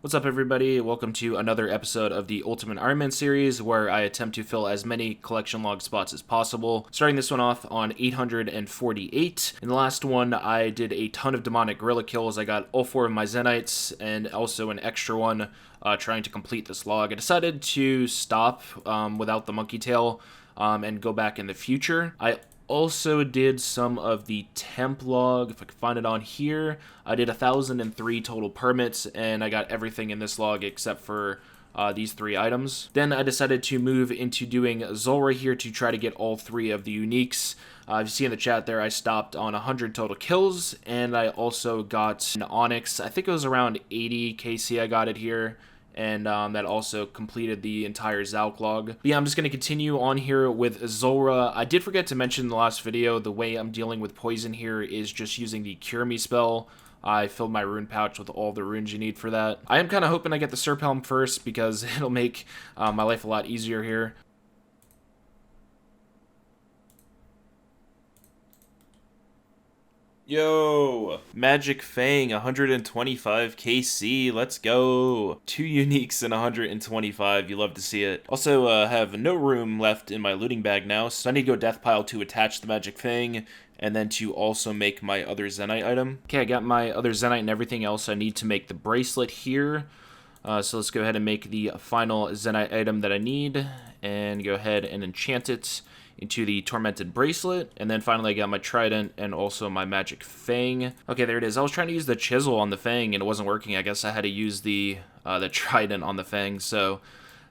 What's up, everybody? Welcome to another episode of the Ultimate Ironman series, where I attempt to fill as many collection log spots as possible. Starting this one off on 848. In the last one, I did a ton of demonic gorilla kills. I got all 4 of my Zenites, and also an extra one trying to complete this log. I decided to stop without the monkey tail and go back in the future. I also did some of the temp log, if I can find it on here. I did 1,003 total permits, and I got everything in this log except for these 3 items. Then I decided to move into doing Zulrah here to try to get all 3 of the uniques. You see in the chat there, I stopped on 100 total kills, and I also got an Onyx. I think it was around 80 KC I got it here. And that also completed the entire Zauk log. But yeah, I'm just going to continue on here with Zulrah. I did forget to mention in the last video, the way I'm dealing with poison here is just using the Cure Me spell. I filled my rune pouch with all the runes you need for that. I am kind of hoping I get the Serp Helm first, because it'll make my life a lot easier here. Yo! Magic Fang, 125 KC, let's go! 2 uniques and 125, you love to see it. Also, have no room left in my looting bag now, so I need to go Death Pile to attach the Magic Fang, and then to also make my other Zenite item. Okay, I got my other Zenite and everything else I need to make the bracelet here. So let's go ahead and make the final Zenite item that I need, and go ahead and enchant it into the Tormented Bracelet, and then finally I got my Trident and also my Magic Fang. Okay, there it is. I was trying to use the Chisel on the Fang and it wasn't working. I guess I had to use the Trident on the Fang, so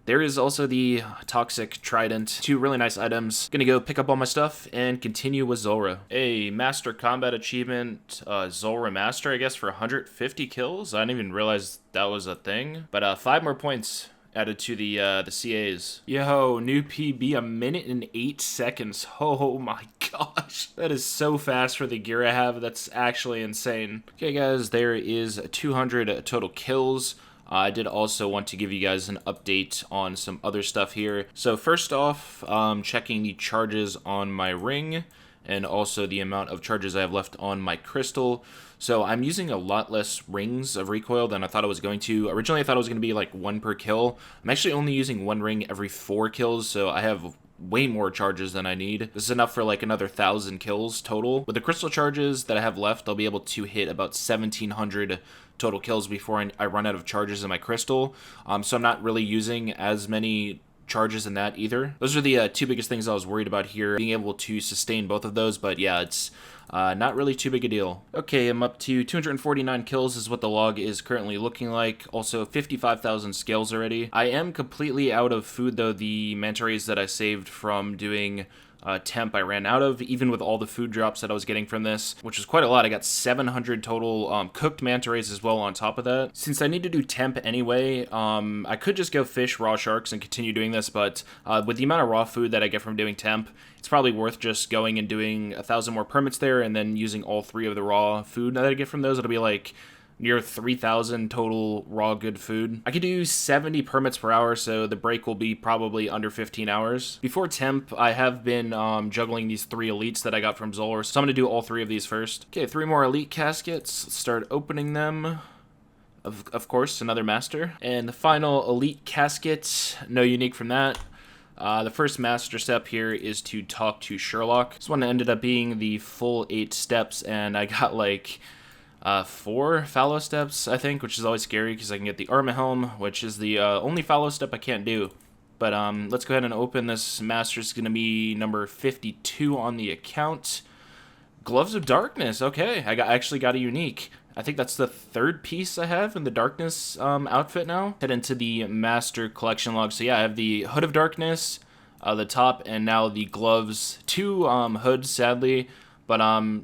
there is also the Toxic Trident. 2 really nice items. Gonna go pick up all my stuff and continue with Zulrah. A Master Combat Achievement, Zulrah Master, I guess, for 150 kills? I didn't even realize that was a thing. But 5 more points added to the CAs. Yo, new PB, 1 minute and 8 seconds. Oh my gosh. That is so fast for the gear I have. That's actually insane. Okay, guys, there is 200 total kills. I did also want to give you guys an update on some other stuff here. So first off, checking the charges on my ring, and also the amount of charges I have left on my crystal. So I'm using a lot less rings of recoil than I thought I was going to. Originally I thought it was going to be like 1 per kill. I'm actually only using 1 ring every 4 kills, so I have way more charges than I need. This is enough for like another 1,000 kills total. With the crystal charges that I have left, I'll be able to hit about 1,700 total kills before I run out of charges in my crystal. So I'm not really using as many charges in that either. Those are the 2 biggest things I was worried about here, being able to sustain both of those, but yeah, it's not really too big a deal. Okay, I'm up to 249 kills is what the log is currently looking like. Also 55,000 scales already. I am completely out of food though. The manta rays that I saved from doing temp I ran out of, even with all the food drops that I was getting from this, which is quite a lot. I got 700 total cooked manta rays as well on top of that. Since I need to do temp anyway, I could just go fish raw sharks and continue doing this, but with the amount of raw food that I get from doing temp, it's probably worth just going and doing 1,000 more permits there, and then using all 3 of the raw food that I get from those. It'll be like near 3,000 total raw good food. I could do 70 permits per hour, so the break will be probably under 15 hours. Before temp, I have been juggling these 3 elites that I got from Zulrah, so I'm gonna do all 3 of these first. Okay, 3 more elite caskets. Let's start opening them. Of course, another master. And the final elite casket, no unique from that. The first master step here is to talk to Sherlock. This one ended up being the full 8 steps, and I got like 4 fallow steps, I think, which is always scary because I can get the Armor Helm, which is the only fallow step I can't do. But let's go ahead and open this master. It's going to be number 52 on the account. Gloves of Darkness. Okay, I actually got a unique. I think that's the 3rd piece I have in the Darkness outfit now. Head into the Master Collection Log. So yeah, I have the Hood of Darkness, the top, and now the gloves. 2 hoods, sadly. But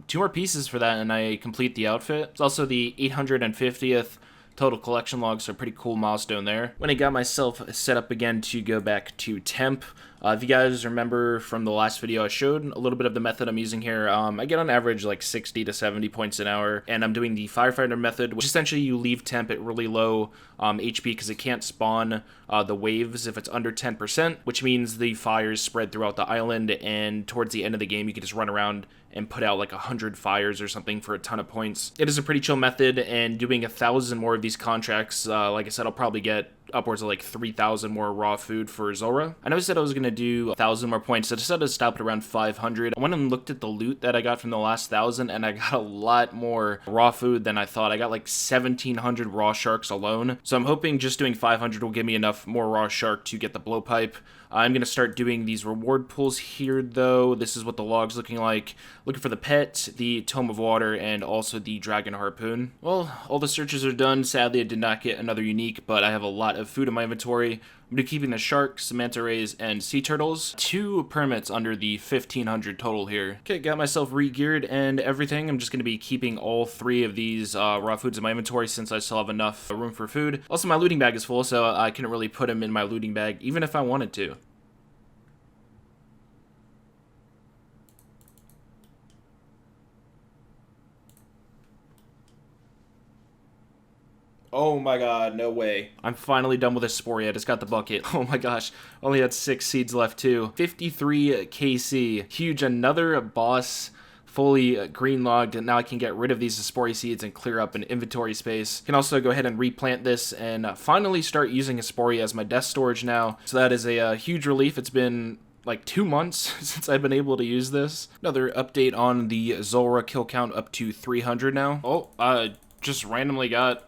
2 more pieces for that and I complete the outfit. It's also the 850th total collection log, so a pretty cool milestone there. When I got myself set up again to go back to temp, if you guys remember from the last video, I showed a little bit of the method I'm using here. I get on average like 60 to 70 points an hour, and I'm doing the firefighter method, which essentially you leave temp at really low HP because it can't spawn the waves if it's under 10%, which means the fires spread throughout the island, and towards the end of the game you can just run around and put out like 100 fires or something for a ton of points. It is a pretty chill method, and doing 1,000 more of these contracts, like I said, I'll probably get upwards of like 3,000 more raw food for Zulrah. I know I said I was going to do 1,000 more points, so I decided to stop at around 500. I went and looked at the loot that I got from the last 1,000, and I got a lot more raw food than I thought. I got like 1,700 raw sharks alone, so I'm hoping just doing 500 will give me enough more raw shark to get the blowpipe. I'm going to start doing these reward pools here, though. This is what the log's looking like. Looking for the pet, the Tome of Water, and also the Dragon Harpoon. Well, all the searches are done. Sadly, I did not get another unique, but I have a lot of food in my inventory. I'm going to be keeping the sharks, manta rays, and sea turtles. 2 permits under the 1,500 total here. Okay, got myself re-geared and everything. I'm just going to be keeping all 3 of these raw foods in my inventory since I still have enough room for food. Also, my looting bag is full, so I couldn't really put them in my looting bag, even if I wanted to. Oh my god, no way. I'm finally done with this spore. I just got the bucket. Oh my gosh, only had 6 seeds left too. 53 KC. Huge, another boss fully green logged, and now I can get rid of these Aspori seeds and clear up an inventory space. Can also go ahead and replant this and finally start using Aspori as my desk storage now. So that is a huge relief. It's been like 2 months since I've been able to use this. Another update on the Zulrah kill count up to 300 now. Oh, just randomly got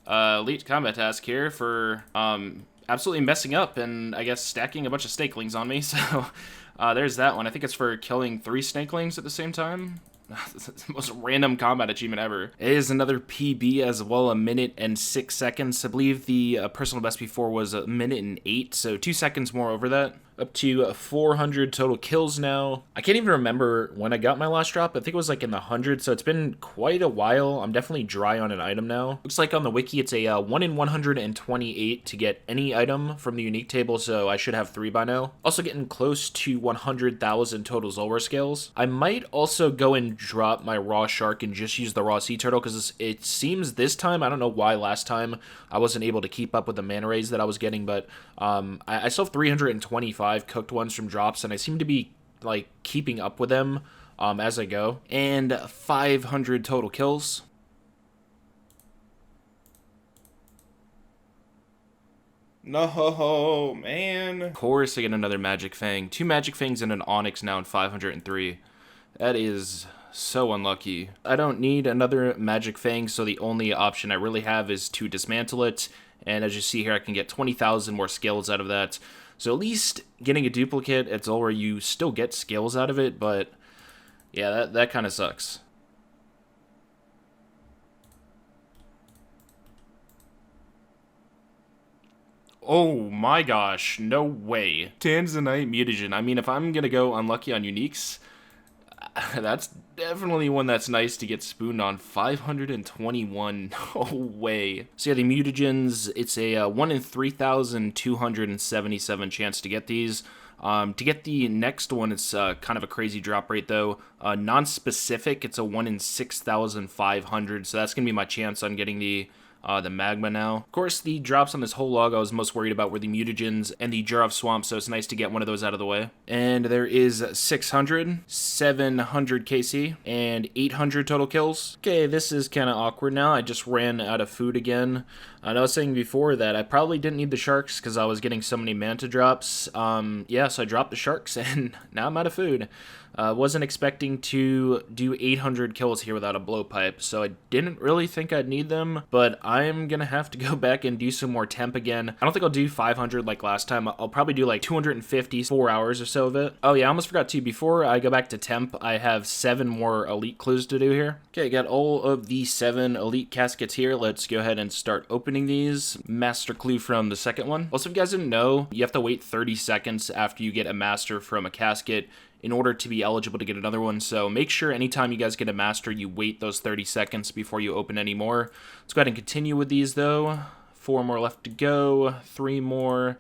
elite combat task here for absolutely messing up and I guess stacking a bunch of snakelings on me. So there's that one. I think it's for killing 3 snakelings at the same time. It's the most random combat achievement ever. It is another PB as well, 1 minute and 6 seconds. I believe the personal best before was 1 minute and 8, so 2 seconds more over that. Up to 400 total kills now. I can't even remember when I got my last drop. I think it was like in the hundreds, so it's been quite a while. I'm definitely dry on an item now. Looks like on the wiki it's a 1 in 128 to get any item from the unique table, so I should have 3 by now. Also getting close to 100,000 total Zulrah scales. I might also go and drop my raw shark and just use the raw sea turtle, because it seems this time, I don't know why last time I wasn't able to keep up with the mana rays that I was getting, but I still have 325 cooked ones from drops, and I seem to be like keeping up with them as I go. And 500 total kills. No, man. Of course I get another Magic Fang. 2 Magic Fangs and an Onyx now in 503. That is so unlucky. I don't need another Magic Fang, so the only option I really have is to dismantle it. And as you see here, I can get 20,000 more scales out of that. So at least getting a duplicate at Zulrah, you still get scales out of it, but yeah, that kind of sucks. Oh my gosh, no way. Tanzanite Mutagen. I mean, if I'm gonna go unlucky on uniques, that's definitely one that's nice to get spooned on. 521, no way. So yeah, the mutagens, it's a 1 in 3,277 chance to get these. To get the next one, it's kind of a crazy drop rate though. Non-specific, it's a 1 in 6,500, so that's gonna be my chance on getting the magma now. Of course, the drops on this whole log I was most worried about were the mutagens and the Jar of Swamp, so it's nice to get one of those out of the way. And there is 600, 700 KC, and 800 total kills. Okay, this is kind of awkward now. I just ran out of food again. I was saying before that I probably didn't need the sharks because I was getting so many manta drops. Yeah, so I dropped the sharks and now I'm out of food. Wasn't expecting to do 800 kills here without a blowpipe, so I didn't really think I'd need them, but I'm gonna have to go back and do some more temp again. I don't think I'll do 500 like last time. I'll probably do like 250, 4 hours or so of it. Oh yeah, I almost forgot to, before I go back to temp, I have 7 more elite clues to do here. Okay, got all of the 7 elite caskets here. Let's go ahead and start opening these. Master clue from the second one. Also, if you guys didn't know, you have to wait 30 seconds after you get a master from a casket in order to be eligible to get another one, so make sure anytime you guys get a master, you wait those 30 seconds before you open any more. Let's go ahead and continue with these though. 4 more left to go, 3 more.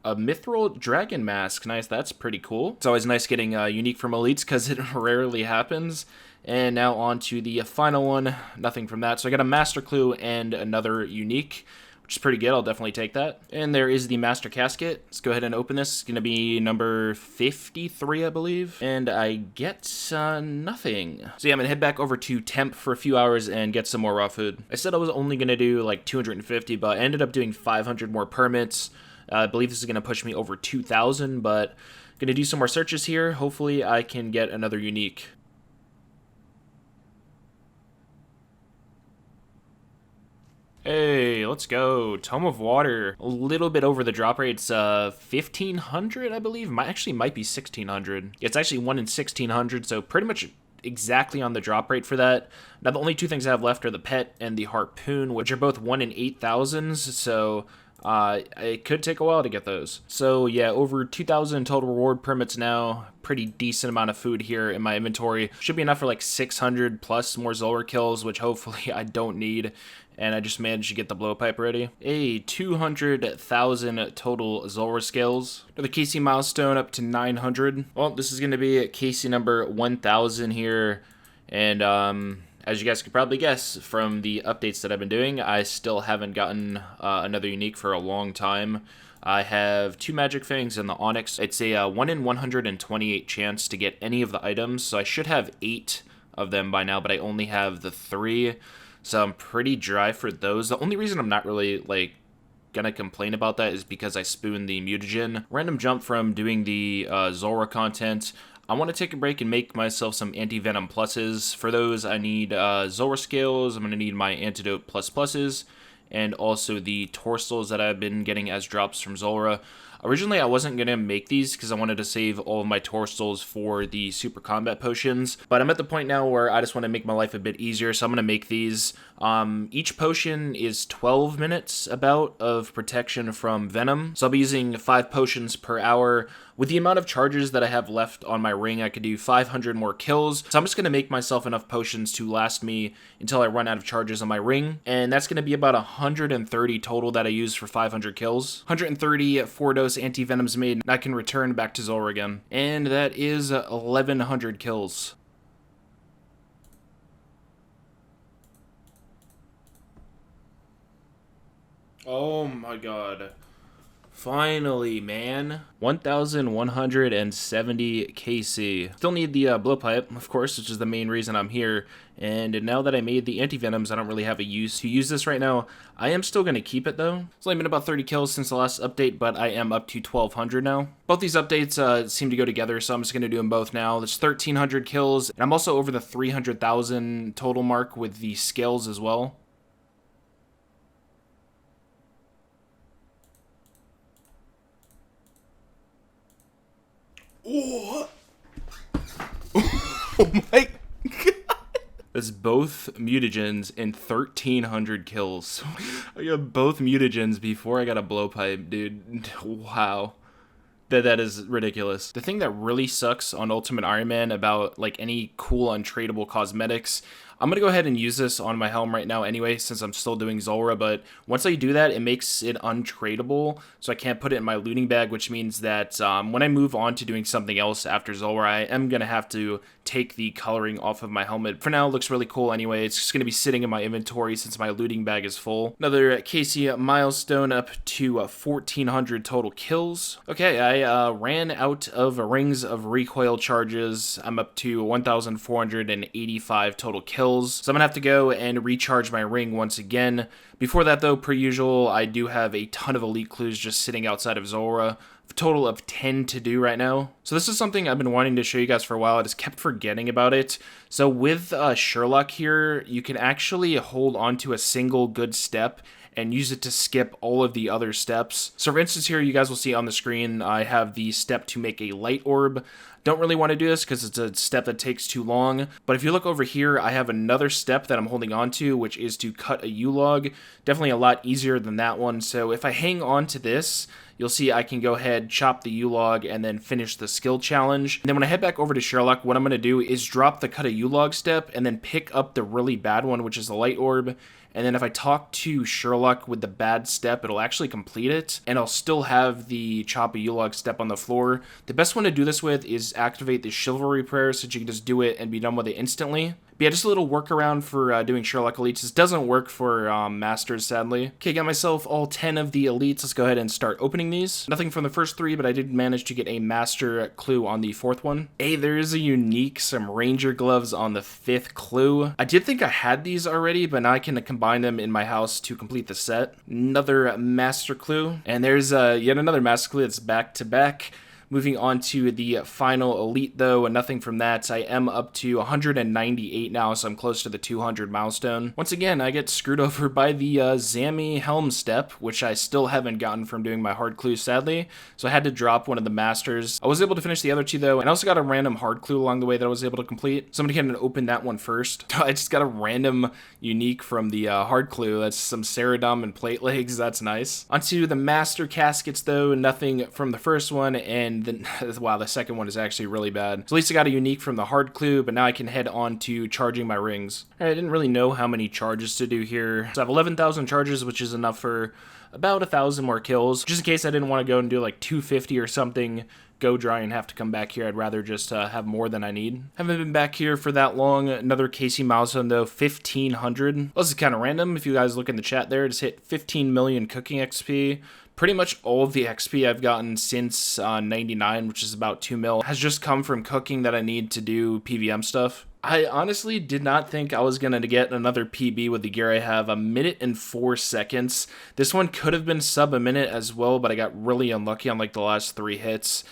A Mithril Dragon Mask, nice, that's pretty cool. It's always nice getting unique from elites because it rarely happens. And now on to the final one, nothing from that. So I got a Master Clue and another unique, which is pretty good. I'll definitely take that. And there is the Master Casket. Let's go ahead and open this. It's going to be number 53, I believe. And I get nothing. So yeah, I'm going to head back over to Temp for a few hours and get some more raw food. I said I was only going to do like 250, but I ended up doing 500 more permits. I believe this is going to push me over 2,000, but I'm going to do some more searches here. Hopefully I can get another unique. Hey, let's go. Tome of Water. A little bit over the drop rate. It's 1,500, I believe. Actually might be 1,600. It's actually 1 in 1,600, so pretty much exactly on the drop rate for that. Now, the only two things I have left are the Pet and the Harpoon, which are both 1 in 8,000s, so it could take a while to get those. So yeah, over 2,000 total reward permits now. Pretty decent amount of food here in my inventory. Should be enough for like 600 plus more Zulrah kills, which hopefully I don't need. And I just managed to get the blowpipe ready. 200,000 total Zulrah skills. The KC milestone up to 900. Well, this is going to be KC number 1,000 here. And as you guys could probably guess from the updates that I've been doing, I still haven't gotten another unique for a long time. I have 2 Magic Fangs and the Onyx. It's a 1 in 128 chance to get any of the items, so I should have 8 of them by now, but I only have the 3. So I'm pretty dry for those. The only reason I'm not really, like, gonna complain about that is because I spooned the mutagen. Random jump from doing the Zulrah content. I want to take a break and make myself some anti-venom pluses. For those, I need Zulrah scales. I'm going to need my antidote pluses, and also the torsals that I've been getting as drops from Zulrah. Originally, I wasn't going to make these because I wanted to save all of my torsals for the super combat potions, but I'm at the point now where I just want to make my life a bit easier, so I'm going to make these. Each potion is 12 minutes about of protection from venom, so I'll be using 5 potions per hour. With the amount of charges that I have left on my ring, I could do 500 more kills, so I'm just going to make myself enough potions to last me until I run out of charges on my ring, and that's going to be about 130 total that I use for 500 kills. 130 4-dose anti-venoms made, and I can return back to Zulrah again. And that is 1,100 kills. Oh my god. Finally, man. 1,170 KC. Still need the blowpipe, of course, which is the main reason I'm here. And now that I made the anti-venoms, I don't really have a use to use this right now. I am still going to keep it, though. It's only been about 30 kills since the last update, but I am up to 1,200 now. Both these updates seem to go together, so I'm just going to do them both now. There's 1,300 kills, and I'm also over the 300,000 total mark with the scales as well. Oh, oh my god. That's both mutagens and 1,300 kills. I got both mutagens before I got a blowpipe, dude. Wow. That is ridiculous. The thing that really sucks on Ultimate Ironman about like any cool untradeable cosmetics, I'm going to go ahead and use this on my helm right now anyway, since I'm still doing Zulrah, but once I do that, it makes it untradeable, so I can't put it in my looting bag, which means that when I move on to doing something else after Zulrah, I am going to have to take the coloring off of my helmet. For now, it looks really cool anyway. It's just going to be sitting in my inventory since my looting bag is full. Another KC milestone up to 1,400 total kills. Okay, I ran out of rings of recoil charges. I'm up to 1,485 total kills. So I'm gonna have to go and recharge my ring once again. Before that though, per usual, I do have a ton of elite clues just sitting outside of Zulrah. A total of 10 to do right now. So this is something I've been wanting to show you guys for a while. I just kept forgetting about it. So with Sherlock here, you can actually hold on to a single good step and use it to skip all of the other steps. So for instance here, you guys will see on the screen, I have the step to make a light orb. Don't really want to do this because it's a step that takes too long. But if you look over here, I have another step that I'm holding on to, which is to cut a U-log. Definitely a lot easier than that one. So if I hang on to this, you'll see I can go ahead, chop the U-log, and then finish the skill challenge. And then when I head back over to Sherlock, what I'm going to do is drop the cut a U-log step and then pick up the really bad one, which is the light orb. And then if I talk to Sherlock with the bad step, it'll actually complete it, and I'll still have the chop a U-log step on the floor. The best one to do this with is activate the Chivalry Prayer, so you can just do it and be done with it instantly. But yeah, just a little workaround for doing Sherlock Elites. This doesn't work for Masters, sadly. Okay, got myself all 10 of the Elites. Let's go ahead and start opening these. Nothing from the first 3, but I did manage to get a Master clue on the 4th one. Hey, there is a unique, some Ranger gloves on the 5th clue. I did think I had these already, but now I can combine them in my house to complete the set. Another Master clue. And there's yet another Master clue that's back to back. Moving on to the final elite, though, and nothing from that. I am up to 198 now, so I'm close to the 200 milestone. Once again, I get screwed over by the Zammy Helm step, which I still haven't gotten from doing my hard clue, sadly. So I had to drop one of the masters. I was able to finish the other 2, though, and I also got a random hard clue along the way that I was able to complete. So I'm going to open that one first. I just got a random unique from the hard clue. That's some Ceradom and plate legs. That's nice. Onto the master caskets, though. Nothing from the first one, and then, wow, the second one is actually really bad. So at least I got a unique from the hard clue, but now I can head on to charging my rings. I didn't really know how many charges to do here. So I have 11,000 charges, which is enough for about 1,000 more kills. Just in case I didn't want to go and do like 250 or something, go dry and have to come back here. I'd rather just have more than I need. Haven't been back here for that long. Another KC milestone though, 1,500. Well, this is kind of random. If you guys look in the chat there, just hit 15 million cooking XP. Pretty much all of the XP I've gotten since 99, which is about 2 mil, has just come from cooking that I need to do PVM stuff. I honestly did not think I was going to get another PB with the gear I have. 1 minute and 4 seconds. This one could have been sub a minute as well, but I got really unlucky on like the last 3 hits.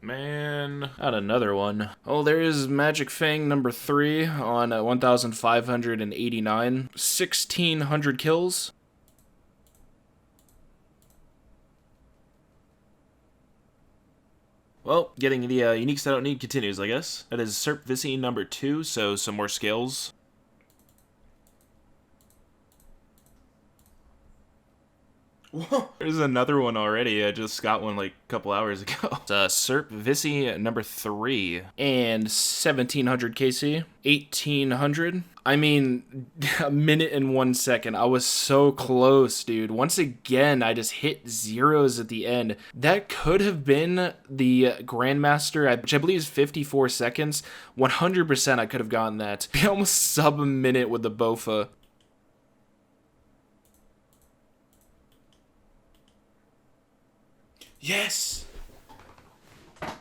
Man, got another one. Oh, there is Magic Fang number 3 on 1,589. 1,600 kills. Well, getting the uniques I don't need continues, I guess. That is Serp Visi number 2, so some more scales. Whoa, there's another one already. I just got one like a couple hours ago. It's Serp Visi number 3 and 1,700 KC, 1,800. I mean, 1 minute and 1 second. I was so close, dude. Once again, I just hit zeros at the end. That could have been the Grandmaster, which I believe is 54 seconds. 100% I could have gotten that. Be almost sub a minute with the Bofa. Yes!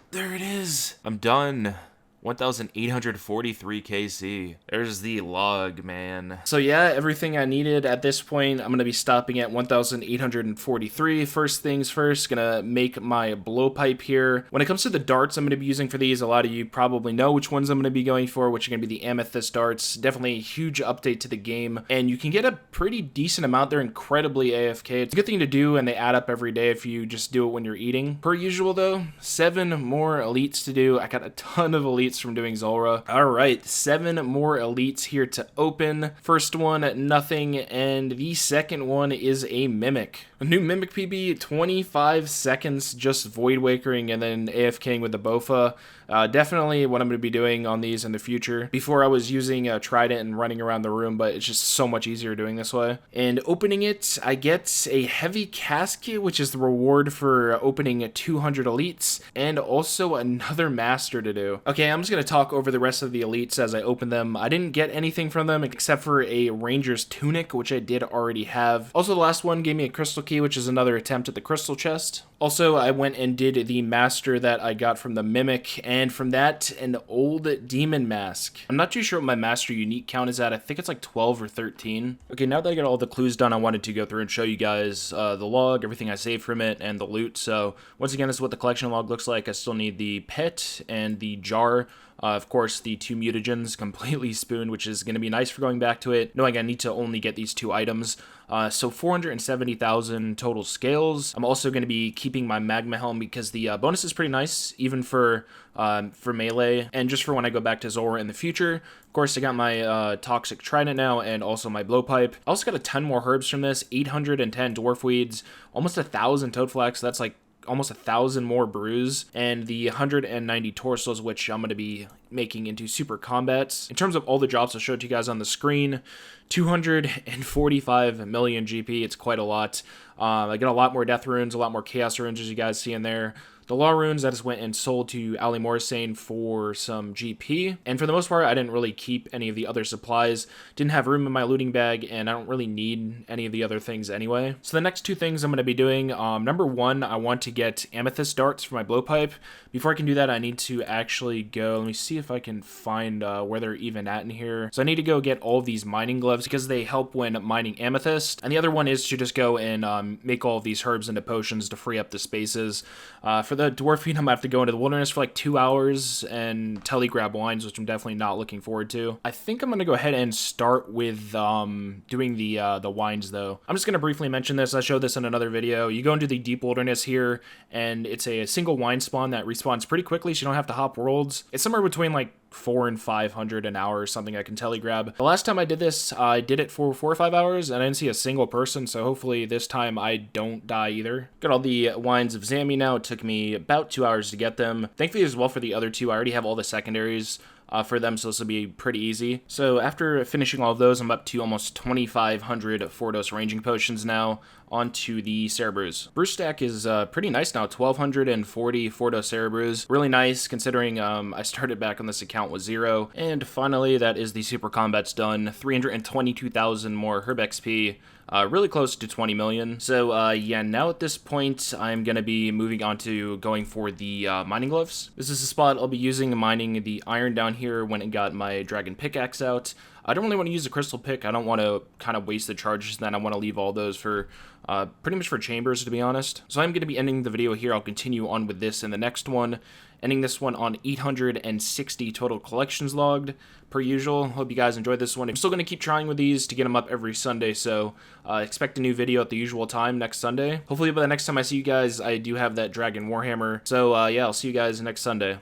There it is! I'm done. 1,843 KC. There's the log, man. So yeah, everything I needed at this point. I'm going to be stopping at 1,843. First things first, gonna make my blowpipe here. When it comes to the darts I'm going to be using for these, a lot of you probably know which ones I'm going to be going for, which are going to be the amethyst darts. Definitely a huge update to the game, and you can get a pretty decent amount. They're incredibly AFK. It's a good thing to do, and they add up every day if you just do it when you're eating. Per usual though, 7 more elites to do. I got a ton of elites from doing Zulrah. Alright, 7 more elites here to open. First one, nothing, and the second one is a Mimic. A new Mimic PB, 25 seconds, just Void Wakering and then AFKing with the Bofa. Definitely what I'm going to be doing on these in the future. Before I was using a Trident and running around the room, but it's just so much easier doing this way. And opening it, I get a heavy casket, which is the reward for opening 200 elites, and also another master to do. Okay, I'm just going to talk over the rest of the elites as I open them. I didn't get anything from them except for a Ranger's Tunic, which I did already have. Also, the last one gave me a Crystal Key, which is another attempt at the Crystal Chest. Also, I went and did the master that I got from the Mimic, and from that, an old Demon Mask. I'm not too sure what my master unique count is at. I think it's like 12 or 13. Okay, now that I got all the clues done, I wanted to go through and show you guys the log, everything I saved from it, and the loot. So, once again, this is what the collection log looks like. I still need the pet and the jar. Of course, the 2 mutagens, completely spooned, which is going to be nice for going back to it, knowing I need to only get these 2 items. So 470,000 total scales. I'm also going to be keeping my magma helm because the bonus is pretty nice, even for melee, and just for when I go back to Zulrah in the future. Of course, I got my toxic trident now, and also my blowpipe. I also got a ton more herbs from this, 810 dwarf weeds, almost 1,000 toadflax, so that's like almost 1,000 more brews, and the 190 torsos, which I'm going to be making into super combats. In terms of all the drops I showed to you guys on the screen, 245 million GP, it's quite a lot. I get a lot more death runes, a lot more chaos runes, as you guys see in there. The law runes I just went and sold to Ali Morsane for some GP. And for the most part, I didn't really keep any of the other supplies. Didn't have room in my looting bag, and I don't really need any of the other things anyway. So the next two things I'm going to be doing, number one, I want to get amethyst darts for my blowpipe. Before I can do that, I need to actually go, let me see if I can find where they're even at in here. So I need to go get all of these mining gloves because they help when mining amethyst. And the other one is to just go and make all of these herbs into potions to free up the spaces. For the dwarf feed, I'm going to have to go into the wilderness for like 2 hours and telegrab wines, which I'm definitely not looking forward to. I think I'm going to go ahead and start with doing the wines, though. I'm just going to briefly mention this. I showed this in another video. You go into the deep wilderness here, and it's a single wine spawn that respawns pretty quickly, so you don't have to hop worlds. It's somewhere between like 400 and 500 an hour or something I can telegrab. The last time I did this, I did it for 4 or 5 hours, and I didn't see a single person, so hopefully this time I don't die either. Got all the wines of Zammy now. It took me about 2 hours to get them. Thankfully as well for the other two, I already have all the secondaries for them, so this will be pretty easy. So after finishing all of those, I'm up to almost 2,500 4-dose ranging potions now, onto the Cerebrews. Brew stack is pretty nice now, 1,240 4-dose Cerebrews. Really nice, considering I started back on this account with 0. And finally, that is the super combats done. 322,000 more herb XP. Really close to 20 million. So yeah, now at this point, I'm going to be moving on to going for the mining gloves. This is the spot I'll be using mining the iron down here when it got my dragon pickaxe out. I don't really want to use a crystal pick. I don't want to kind of waste the charges, then I want to leave all those for pretty much for chambers, to be honest. So I'm going to be ending the video here. I'll continue on with this in the next one. Ending this one on 860 total collections logged, per usual. Hope you guys enjoyed this one. I'm still going to keep trying with these to get them up every Sunday, so expect a new video at the usual time next Sunday. Hopefully by the next time I see you guys, I do have that Dragon Warhammer. So yeah, I'll see you guys next Sunday.